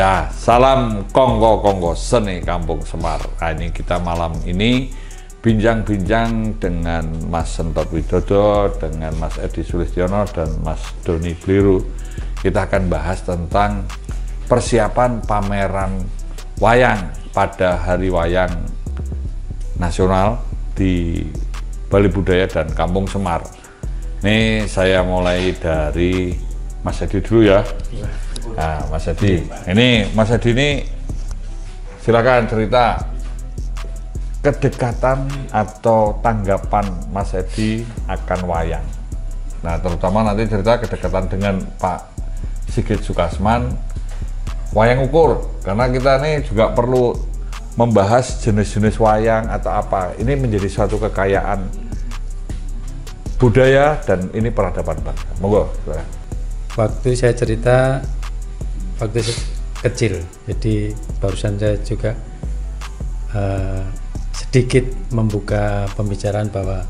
Ya, salam kongko-kongko seni Kampung Semar. Nah, ini kita malam ini bincang-bincang dengan Mas Sentot Widodo, dengan Mas Edi Sulistiono, dan Mas Doni Bliru. Kita akan bahas tentang persiapan pameran wayang pada Hari Wayang Nasional di Bali Budaya dan Kampung Semar. Ini saya mulai dari Mas Edi dulu ya. Nah, Mas Edi, ini Mas Edi ini silakan cerita kedekatan atau tanggapan Mas Edi akan wayang. Nah, terutama nanti cerita kedekatan dengan Pak Sigit Sukasman, wayang ukur, karena kita ini juga perlu membahas jenis-jenis wayang atau apa. Ini menjadi suatu kekayaan budaya dan ini peradaban bangsa. Monggo, silakan. Waktu saya cerita waktu kecil, jadi barusan saya juga sedikit membuka pembicaraan bahwa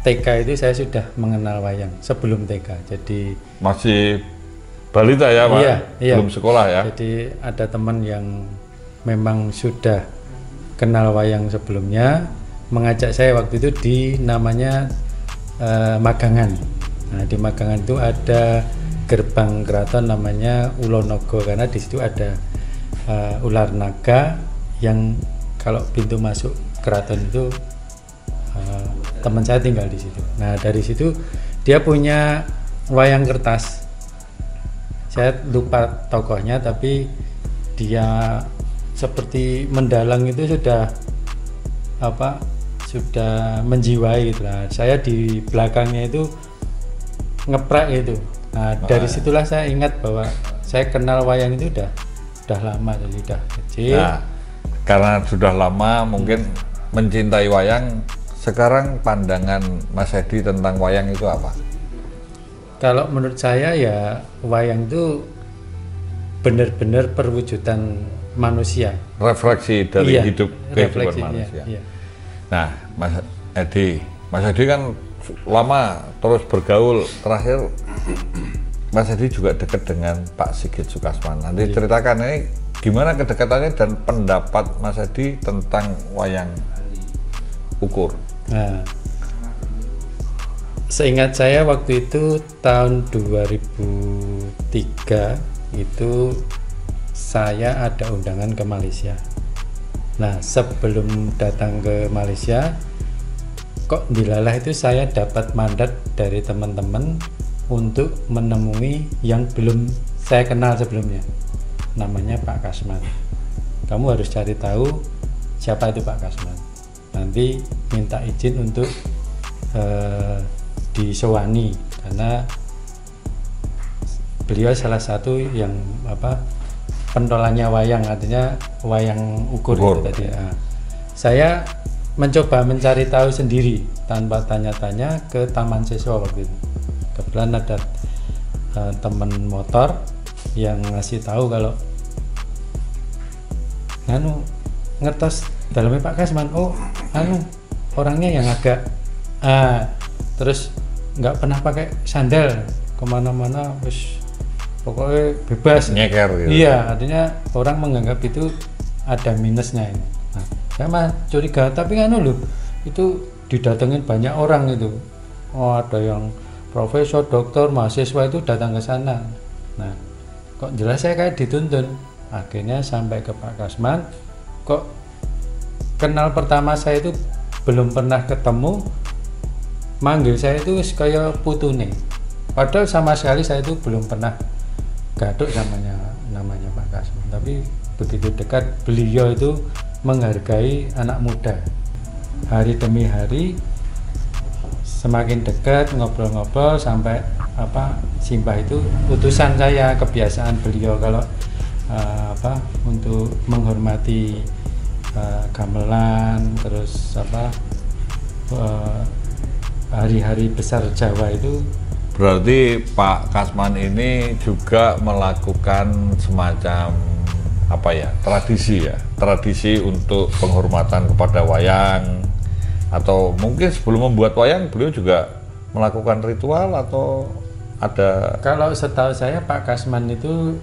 TK itu saya sudah mengenal wayang sebelum TK. Jadi masih balita ya, Pak? Iya, belum sekolah ya? Jadi ada teman yang memang sudah kenal wayang sebelumnya, mengajak saya waktu itu di namanya Magangan. Nah, di Magangan itu ada gerbang keraton namanya Ulonogo, karena di situ ada ular naga yang kalau pintu masuk keraton itu teman saya tinggal di situ. Nah, dari situ dia punya wayang kertas. Saya lupa tokohnya, tapi dia seperti mendalang itu sudah sudah menjiwai gitu. Nah, saya di belakangnya itu ngeprek itu. Nah, dari situlah saya ingat bahwa saya kenal wayang itu udah lama, jadi udah kecil. Nah, karena sudah lama mungkin mencintai wayang. Sekarang pandangan Mas Edi tentang wayang itu apa? Kalau menurut saya ya wayang itu benar-benar perwujudan manusia. Refleksi dari hidup kehidupan manusia. Iya. Nah, Mas Edi kan lama terus bergaul. Terakhir Mas Edi juga dekat dengan Pak Sigit Sukasman. Nanti ceritakan ini gimana kedekatannya dan pendapat Mas Edi tentang wayang ukur. Nah, seingat saya waktu itu tahun 2003 itu saya ada undangan ke Malaysia. Nah, sebelum datang ke Malaysia, kok dilalah itu saya dapat mandat dari teman-teman untuk menemui yang belum saya kenal sebelumnya, namanya Pak Kasman. Kamu harus cari tahu siapa itu Pak Kasman, nanti minta izin untuk disewani, karena beliau salah satu yang pentolannya wayang, artinya wayang ukur. Itu tadi. Nah, saya mencoba mencari tahu sendiri tanpa tanya-tanya ke Taman Siswa waktu itu. Kebetulan ada teman motor yang ngasih tahu kalau ngertos dalamnya Pak Kasman. Oh, orangnya yang agak terus nggak pernah pakai sandal kemana-mana, wis pokoknya bebas, nyeker gitu. Iya, artinya orang menganggap itu ada minusnya ini. Nah, saya mah curiga, tapi loh, itu didatengin banyak orang itu. Oh, ada yang profesor, dokter, mahasiswa itu datang ke sana. Nah, kok jelas saya kayak dituntun. Akhirnya sampai ke Pak Kasman, kok kenal pertama saya itu belum pernah ketemu, manggil saya itu kayak putune. Padahal sama sekali saya itu belum pernah gaduk namanya Pak Kasman. Tapi begitu dekat, beliau itu menghargai anak muda. Hari demi hari semakin dekat, ngobrol-ngobrol sampai Simbah itu utusan saya. Kebiasaan beliau kalau untuk menghormati gamelan, terus hari-hari besar Jawa itu. Berarti Pak Kasman ini juga melakukan semacam tradisi untuk penghormatan kepada wayang, atau mungkin sebelum membuat wayang beliau juga melakukan ritual atau ada? Kalau setahu saya Pak Kasman itu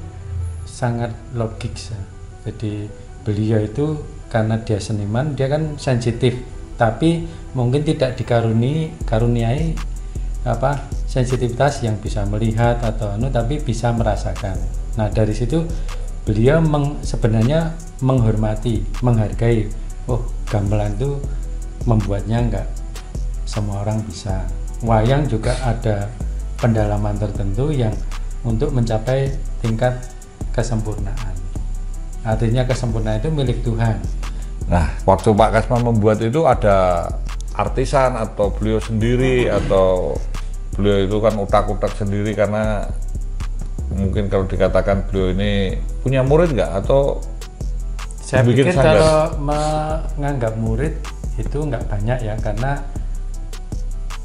sangat logis ya. Jadi beliau itu karena dia seniman, dia kan sensitif, tapi mungkin tidak karuniai apa sensitivitas yang bisa melihat atau tapi bisa merasakan. Nah dari situ beliau sebenarnya menghormati, menghargai. Oh gamelan itu membuatnya enggak semua orang bisa. Wayang juga ada pendalaman tertentu yang untuk mencapai tingkat kesempurnaan. Artinya kesempurnaan itu milik Tuhan. Nah, waktu Pak Kasman membuat itu ada artisan atau beliau sendiri atau beliau itu kan utak-utak sendiri, karena mungkin kalau dikatakan beliau ini punya murid nggak atau saya pikir kalau menganggap murid itu nggak banyak ya, karena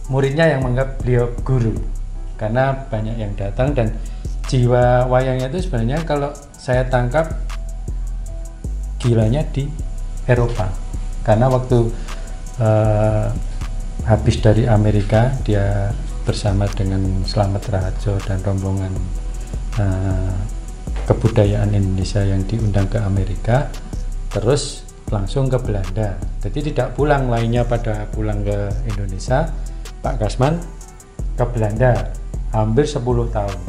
muridnya yang menganggap beliau guru, karena banyak yang datang. Dan jiwa wayangnya itu sebenarnya kalau saya tangkap gilanya di Eropa, karena waktu habis dari Amerika dia bersama dengan Slamet Raharjo dan rombongan kebudayaan Indonesia yang diundang ke Amerika, terus langsung ke Belanda. Jadi tidak pulang, lainnya pada pulang ke Indonesia. Pak Kasman ke Belanda hampir 10 tahun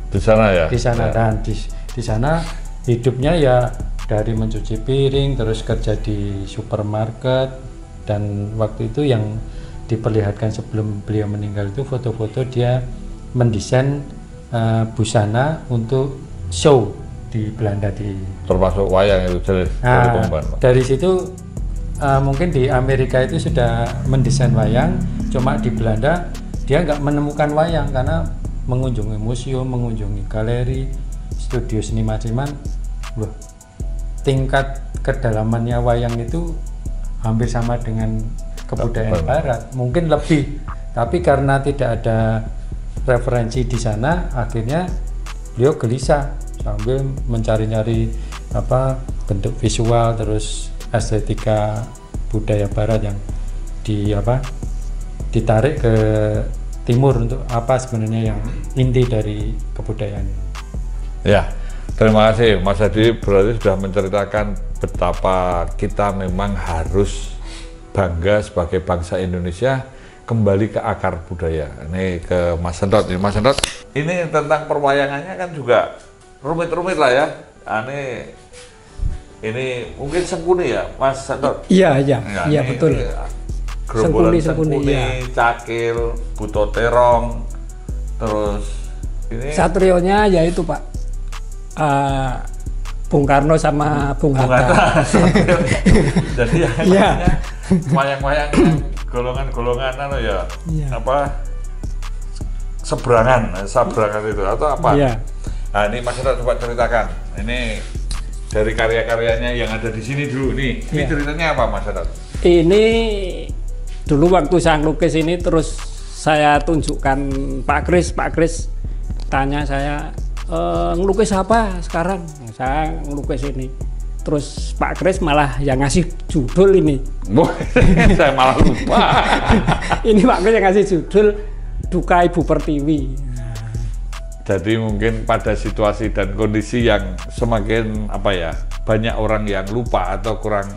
di sana ya. Di sana ya. Dan di sana hidupnya ya dari mencuci piring, terus kerja di supermarket. Dan waktu itu yang diperlihatkan sebelum beliau meninggal itu foto-foto dia mendesain busana untuk show di Belanda, termasuk wayang itu jelas. Dari situ mungkin di Amerika itu sudah mendesain wayang, cuma di Belanda dia nggak menemukan wayang karena mengunjungi museum, mengunjungi galeri, studio seni macam-macam. Wah, tingkat kedalamannya wayang itu hampir sama dengan kebudayaan Barat, mungkin lebih. Tapi karena tidak ada referensi di sana, akhirnya beliau gelisah sambil mencari-nyari bentuk visual, terus estetika budaya Barat yang ditarik ke timur untuk apa sebenarnya yang inti dari kebudayaan. Ya, terima kasih Mas Hadi, berarti sudah menceritakan betapa kita memang harus bangga sebagai bangsa Indonesia kembali ke akar budaya. Ini ke Mas Hendot. Mas Hendot, ini tentang perwayangannya kan juga rumit-rumit lah ya. Ini mungkin Sengkuni ya, Mas Hendot? Iya, betul. Gerombolan Sengkuni, Cakil, Buto Terong, terus ini Satrionya yaitu Pak Bung Karno sama Bung Hatta. Jadi ya, wayang-wayang golongan-golongan sabrangan itu atau apa? Iya. Nah ini Mas Hendot coba ceritakan. Ini dari karya-karyanya yang ada di sini dulu nih. Ini ceritanya apa Mas Hendot? Ini dulu waktu saya ngelukis ini, terus saya tunjukkan Pak Kris tanya saya, ngelukis apa sekarang? Saya ngelukis ini. Terus Pak Kris malah yang ngasih judul ini. Saya malah lupa. Ini Pak Kris yang ngasih judul Duka Ibu Pertiwi. Jadi mungkin pada situasi dan kondisi yang semakin banyak orang yang lupa atau kurang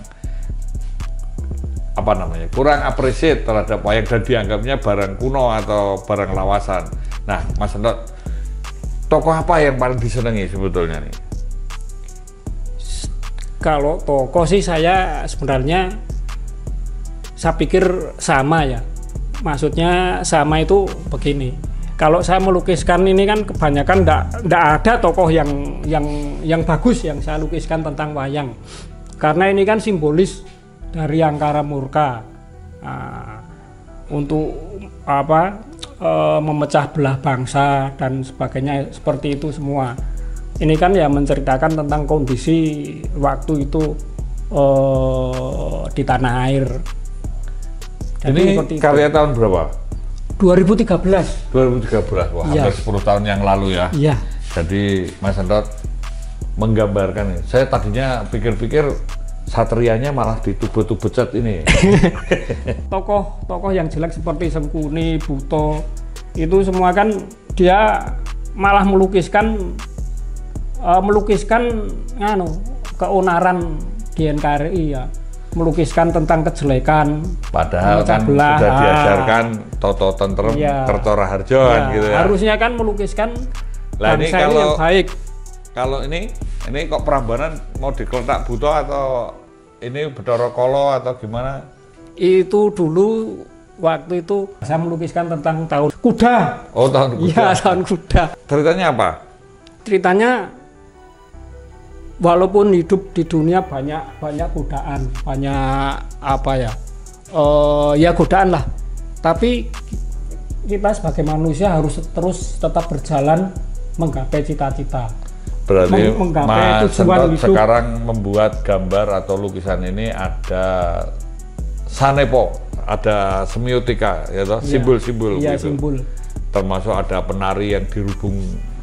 appreciate terhadap wayang dan dianggapnya barang kuno atau barang lawasan. Nah, Mas Hendot, tokoh apa yang paling disenangi sebetulnya nih? Kalau tokoh sih saya sebenarnya saya pikir sama ya. Maksudnya sama itu begini. Kalau saya melukiskan ini kan kebanyakan ndak ada tokoh yang bagus yang saya lukiskan tentang wayang. Karena ini kan simbolis dari angkara murka untuk memecah belah bangsa dan sebagainya, seperti itu semua. Ini kan ya menceritakan tentang kondisi waktu itu di tanah air. Jadi ini karya tahun berapa? 2013. Wah, hampir 10 tahun yang lalu ya. Iya. Jadi Mas Hendot menggambarkan, saya tadinya pikir-pikir satrianya malah ditubet-tubet ini. Tokoh yang jelek seperti Sengkuni, Buto, itu semua kan dia malah melukiskan melukiskan keonaran di NKRI ya, melukiskan tentang kejelekan. Padahal memecah kan belah. sudah diajarkan Toto Tentrem, Iya. Kertora Harjo kan Ya, gitu ya. harusnya kan melukiskan Lah ini bangsa ini yang baik. Kalau ini kok Prambanan mau dikeletak Buto atau ini Bathara Kala atau gimana? Itu dulu waktu itu saya melukiskan tentang tahun kuda. Oh, tahun kuda. Iya, tahun kuda. Ceritanya apa? Ceritanya walaupun hidup di dunia banyak godaan, banyak apa ya? Ya godaan lah. Tapi kita sebagai manusia harus terus tetap berjalan menggapai cita-cita. Berarti menggapai Mas tujuan Sentot hidup. sekarang membuat gambar atau lukisan ini ada sanepo, ada semiotika, ya toh, simbol-simbol Iya, gitu. simbol. Termasuk ada penari yang dirubung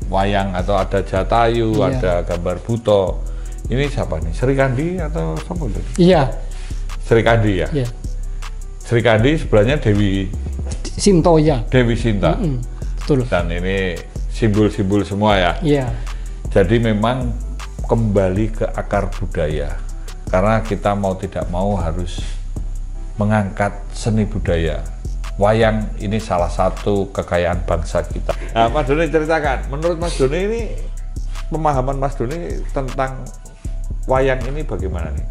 wayang atau ada Jatayu, Iya. ada gambar Buto. Ini siapa nih? Sri Kandi atau siapa itu? Iya, Sri Kandi ya. iya. Sri Kandi sebenarnya Dewi Sintoya. Sinta. Betul. Dan ini simbol-simbol semua ya. Iya. Jadi memang kembali ke akar budaya. Karena kita mau tidak mau harus mengangkat seni budaya. Wayang ini salah satu kekayaan bangsa kita. Nah, Mas Doni ceritakan, menurut Mas Doni ini, pemahaman Mas Doni tentang wayang ini bagaimana nih?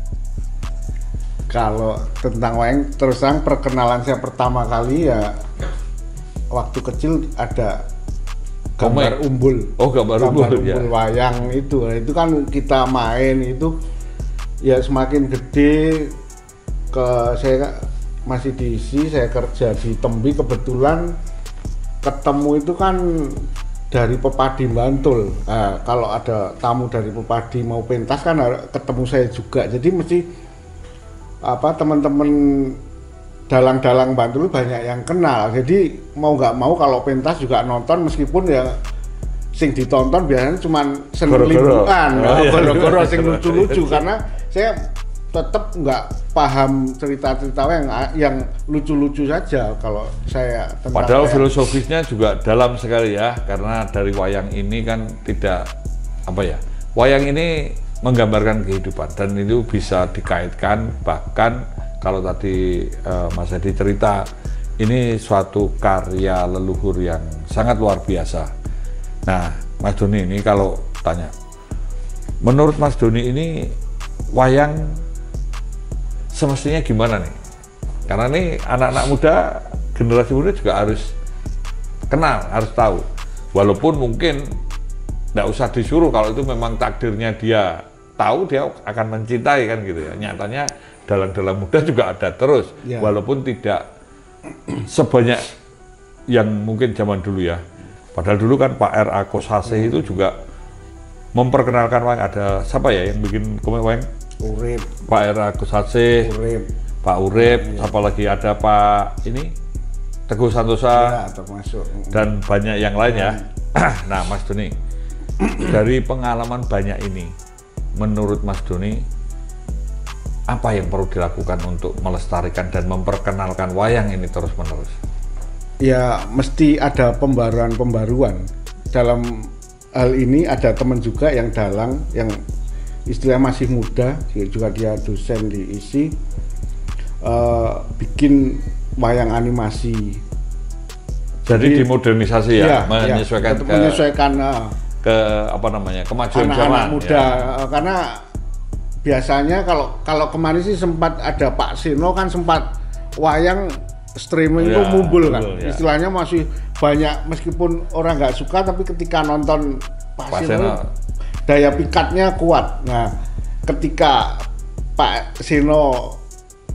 Kalau tentang wayang, terus terang perkenalan saya pertama kali ya waktu kecil ada gambar umbul. Oh, gambar umbul, ya. Wayang itu. Nah, itu kan kita main itu ya semakin gede saya masih diisi, saya kerja di Tembi, kebetulan ketemu itu kan dari Pepadi Bantul. Nah, kalau ada tamu dari Pepadi mau pentas kan ketemu saya juga. Jadi mesti teman-teman dalang-dalang Bantul banyak yang kenal. Jadi mau nggak mau kalau pentas juga nonton, meskipun ya sing ditonton biasanya cuma seneng liburan, goro-goro sing lucu-lucu, karena saya tetap nggak paham cerita-cerita yang lucu-lucu saja kalau saya tentang Padahal wayang. filosofisnya juga dalam sekali ya, karena dari wayang ini kan tidak wayang ini menggambarkan kehidupan dan itu bisa dikaitkan, bahkan kalau tadi Mas Edi cerita ini suatu karya leluhur yang sangat luar biasa. Nah, Mas Doni ini kalau tanya, menurut Mas Doni ini wayang semestinya gimana nih? Karena nih anak-anak muda, generasi muda juga harus kenal, harus tahu. Walaupun mungkin nggak usah disuruh, kalau itu memang takdirnya dia tahu, dia akan mencintai kan gitu ya. Nyatanya dalang-dalang muda juga ada terus, Ya. walaupun tidak sebanyak yang mungkin zaman dulu ya. Padahal dulu kan Pak R.A. Kosase itu juga memperkenalkan wayang. Ada siapa ya yang bikin komik wayang? Urip, Pak R.A. Kosase, Pak Urip, apalagi ada Pak ini Teguh Santosa, ya, termasuk. dan banyak yang lain ya. Nah, Mas Doni, dari pengalaman banyak ini, menurut Mas Doni, apa yang perlu dilakukan untuk melestarikan dan memperkenalkan wayang ini terus-menerus? Ya, mesti ada pembaruan-pembaruan. Dalam hal ini ada teman juga yang dalang, yang istilahnya masih muda, juga dia dosen di ISI, bikin wayang animasi. Jadi dimodernisasi ya, Iya, menyesuaikan untuk ke menyesuaikan kemajuan anak-anak zaman muda, ya. Karena biasanya kalau kemarin sih sempat ada Pak Sino kan sempat wayang streaming itu Ya, mumbul kan, ya. istilahnya masih banyak, meskipun orang nggak suka tapi ketika nonton Pak Sino daya pikatnya kuat. Nah, ketika Pak Sino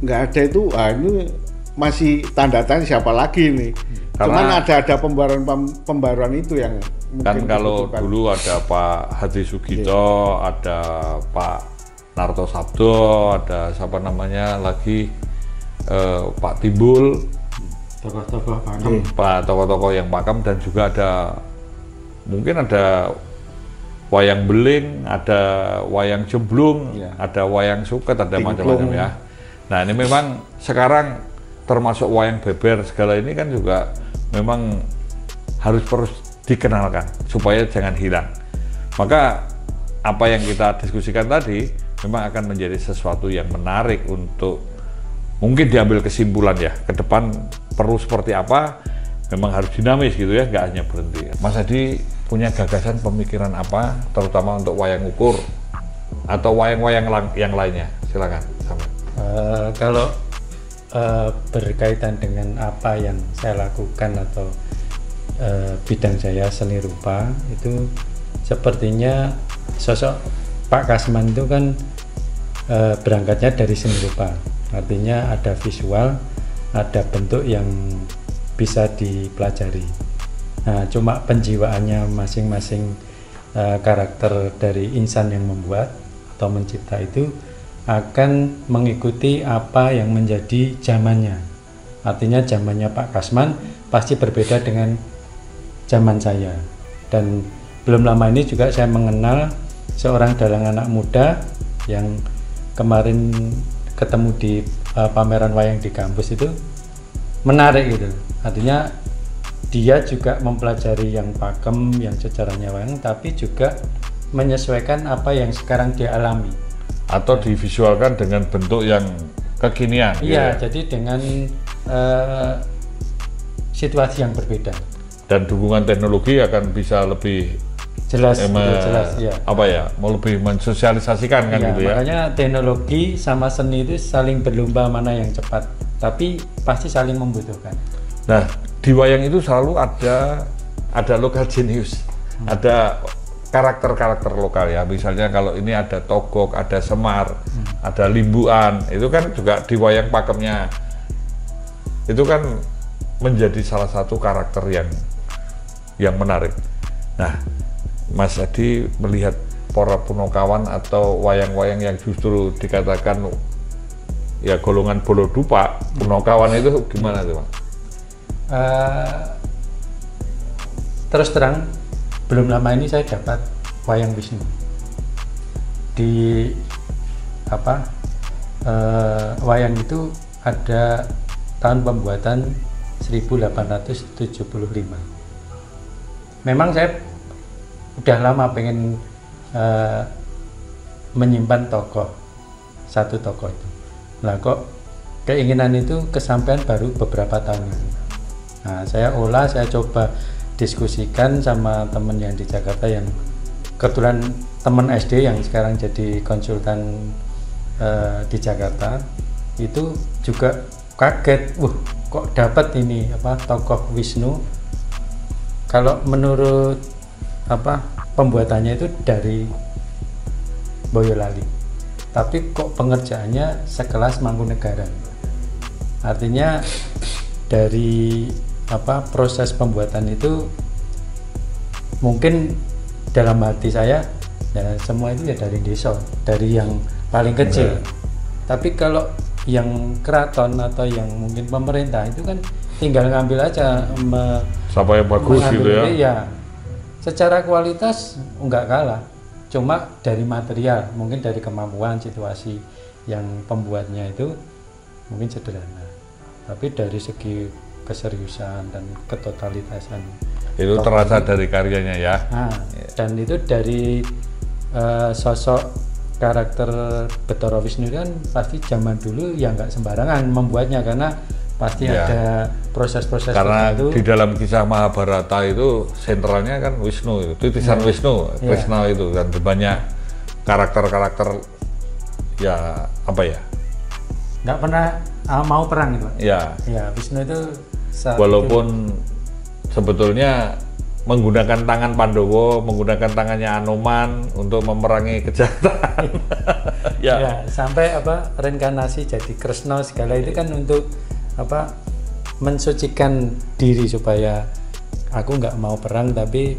nggak ada itu, ini masih tanda tanya siapa lagi nih. Karena Cuman ada pembaruan itu yang kan mungkin kalau dibutuhkan. dulu ada Pak Hadi Sugito, ada Pak Narto Sabdo, ada siapa namanya lagi, Pak Timbul, Tokoh-tokoh pakem. Pak tokoh-tokoh yang pakem, dan juga ada mungkin ada wayang beling, ada wayang jemblung, Ya. ada wayang suket, ada Tingklung. macam-macam ya. Nah, ini memang sekarang termasuk wayang beber segala ini kan juga memang harus terus dikenalkan supaya jangan hilang. Maka apa yang kita diskusikan tadi memang akan menjadi sesuatu yang menarik untuk mungkin diambil kesimpulan ya, ke depan perlu seperti apa, memang harus dinamis gitu ya, nggak hanya berhenti. Mas Adi punya gagasan pemikiran apa, terutama untuk wayang ukur atau wayang-wayang yang lainnya? Silakan. Kalau berkaitan dengan apa yang saya lakukan atau bidang saya seni rupa, itu sepertinya sosok Pak Kasman itu kan berangkatnya dari seni rupa, artinya ada visual, ada bentuk yang bisa dipelajari. Nah, cuma penjiwaannya masing-masing karakter dari insan yang membuat atau mencipta itu akan mengikuti apa yang menjadi zamannya. Artinya zamannya Pak Kasman pasti berbeda dengan zaman saya. Dan belum lama ini juga saya mengenal seorang dalang anak muda yang kemarin ketemu di pameran wayang di kampus, itu menarik gitu. Artinya dia juga mempelajari yang pakem, yang sejarahnya wayang, tapi juga menyesuaikan apa yang sekarang dia alami atau divisualkan dengan bentuk yang kekinian. Iya, gitu. jadi dengan situasi yang berbeda. Dan dukungan teknologi akan bisa lebih Jelas, jelas, ya. Apa ya, mau lebih mensosialisasikan kan Ya, gitu ya. makanya teknologi sama seni itu saling berlomba mana yang cepat, tapi pasti saling membutuhkan. Nah, di wayang itu selalu ada lokal genius, ada karakter-karakter lokal ya. Misalnya kalau ini ada Togok, ada Semar, ada Limbuan, itu kan juga di wayang pakemnya itu kan menjadi salah satu karakter yang menarik. Nah, Mas Adi melihat para punokawan atau wayang-wayang yang justru dikatakan ya golongan bolo dupa, punokawan itu gimana tuh, Mas? Terus terang, belum lama ini saya dapat wayang Wisnu di wayang itu ada tahun pembuatan 1875. Memang saya udah lama pengen menyimpan satu tokoh itu. Lah kok keinginan itu kesampaian baru beberapa tahun ini. Nah, saya coba diskusikan sama teman yang di Jakarta, yang kebetulan teman SD yang sekarang jadi konsultan di Jakarta, itu juga kaget, kok dapat ini tokoh Wisnu. Kalau menurut pembuatannya itu dari Boyolali, tapi kok pengerjaannya sekelas Mangkunegaran. Artinya dari proses pembuatan itu mungkin dalam hati saya ya semua itu ya dari desa, dari yang paling kecil. Tapi kalau yang keraton atau yang mungkin pemerintah itu kan tinggal ngambil aja siapa yang bagus gitu ya. Iya. Secara kualitas enggak kalah, cuma dari material, mungkin dari kemampuan, situasi yang pembuatnya itu mungkin sederhana, tapi dari segi keseriusan dan ketotalitasan itu terasa dari karyanya ya. Nah, dan itu dari sosok karakter Bathara Wisnu kan pasti zaman dulu ya nggak sembarangan membuatnya, karena pasti ada proses-proses karena tertentu. Di dalam kisah Mahabharata itu sentralnya kan Wisnu, itu titisan Wisnu, Krishna itu, dan banyak karakter-karakter ya nggak pernah mau perang itu. Ya Wisnu itu walaupun sebetulnya menggunakan tangan Pandowo, menggunakan tangannya Anoman untuk memerangi kejahatan. ya sampai reinkarnasi jadi Kresna segala itu kan untuk mensucikan diri supaya aku nggak mau perang tapi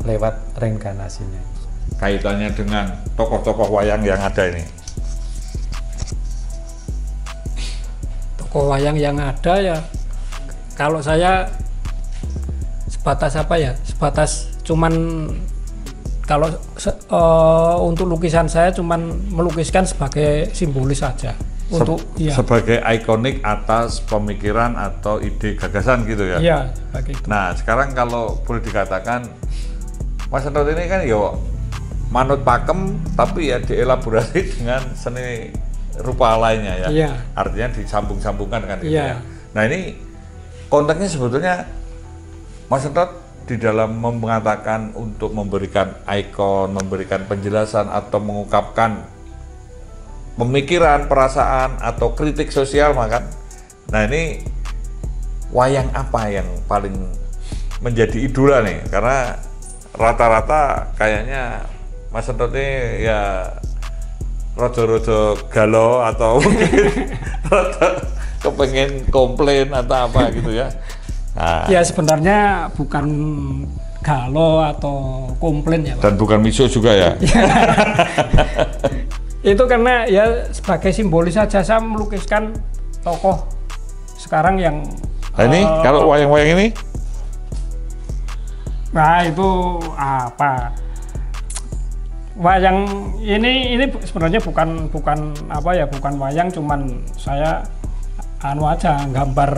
lewat reinkarnasinya. Kaitannya dengan tokoh-tokoh wayang yang ada ini. Tokoh wayang yang ada ya, kalau saya sebatas cuman kalau untuk lukisan saya cuman melukiskan sebagai simbolis saja. Sebagai ikonik atas pemikiran atau ide gagasan gitu ya. Iya, begitu. Nah, sekarang kalau boleh dikatakan Mas Endot ini kan manut pakem tapi ya dielaborasi dengan seni rupa lainnya ya. Iya. Artinya disambung-sambungkan kan gitu Iya. ya. Nah ini konteksnya sebetulnya Mas Sentot di dalam mengatakan untuk memberikan ikon, memberikan penjelasan atau mengungkapkan pemikiran, perasaan atau kritik sosial makan. Nah ini wayang apa yang paling menjadi idola nih? Karena rata-rata kayaknya Mas Sentot ini ya rodo-rodo galau atau mungkin rada kepengen komplain atau apa gitu ya. Nah, Ya sebenarnya bukan galau atau komplain ya Pak. dan bukan miso juga ya. Itu karena ya sebagai simbolis saja saya melukiskan tokoh sekarang yang Nah ini kalau wayang-wayang ini nah itu apa? Wayang ini sebenarnya bukan apa ya, bukan wayang, cuman saya anu aja gambar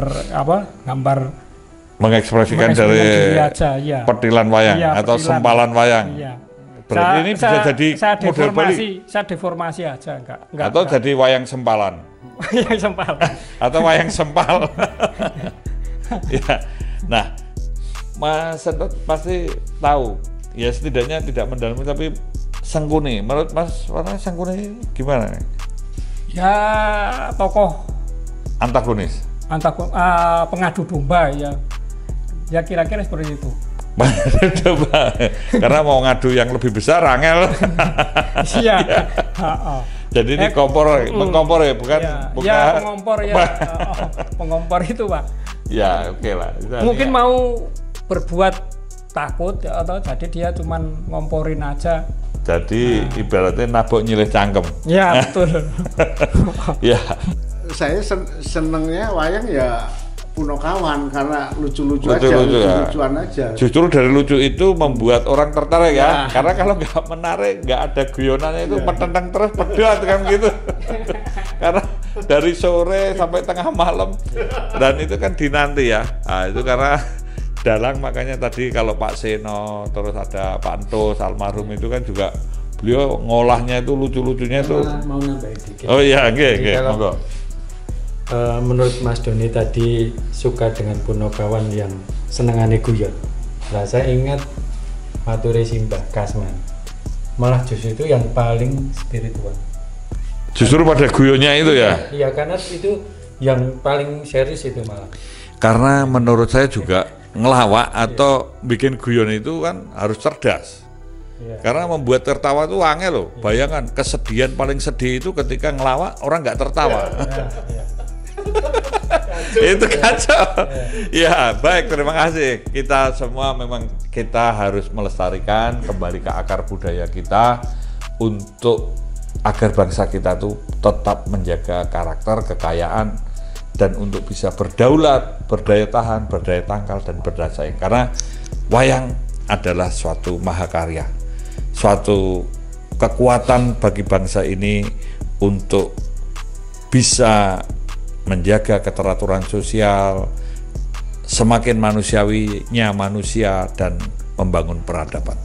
mengekspresikan diri dari aja, ya. petilan wayang Iya, atau petilan. sempalan wayang. Iya. Berarti ini bisa jadi model Bali saya deformasi aja, enggak atau jadi wayang sempalan yang sempal. atau wayang sempal. Ya. Nah, Mas Sentot pasti tahu ya, setidaknya tidak mendalami tapi Sengkuni. Menurut Mas warna Sengkuni gimana nih? Ya tokoh Antagonis. pengadu domba ya kira-kira seperti itu. Coba karena mau ngadu yang lebih besar angel. Iya. Jadi ini mengkompor ya, bukan Ya pengompor ya. Pengompor itu Pak. Ya oke lah. Mungkin mau berbuat takut ya, atau jadi dia cuman ngomporin aja. Jadi ibaratnya nabok nyilih cangkem. Ya betul. Ya. Saya senengnya wayang ya Punokawan karena lucu-lucu aja, Lucu-lucu ya. lucu-lucuan aja. Justru dari lucu itu membuat orang tertarik ya. Karena kalau nggak menarik, nggak ada guyonannya itu metentang terus pedot kan gitu. Karena dari sore sampai tengah malam dan itu kan dinanti ya. Nah, itu karena dalang, makanya tadi kalau Pak Seno terus ada Pak Antos almarhum itu kan juga beliau ngolahnya itu lucu-lucunya itu. Mau nambahin dikit. Oh iya, nggih, Jadi monggo. Menurut Mas Doni tadi suka dengan Punokawan yang senengane guyon. Lah saya ingat mature Simbah Kasman. Malah justru itu yang paling spiritual. Justru pada guyonnya itu ya. Iya, karena itu yang paling serius itu malah. Karena menurut saya juga ngelawak atau bikin guyon itu kan harus cerdas. Iya. Karena membuat tertawa itu angel loh. Bayangkan kesedihan paling sedih itu ketika ngelawak orang nggak tertawa. Itu kacau. Ya baik, terima kasih. Kita semua memang kita harus melestarikan kembali ke akar budaya kita untuk agar bangsa kita tuh tetap menjaga karakter, kekayaan, dan untuk bisa berdaulat, berdaya tahan, berdaya tangkal, dan berdaya saing. Karena wayang adalah suatu mahakarya, suatu kekuatan bagi bangsa ini untuk bisa menjaga keteraturan sosial, semakin manusiawinya manusia, dan membangun peradaban.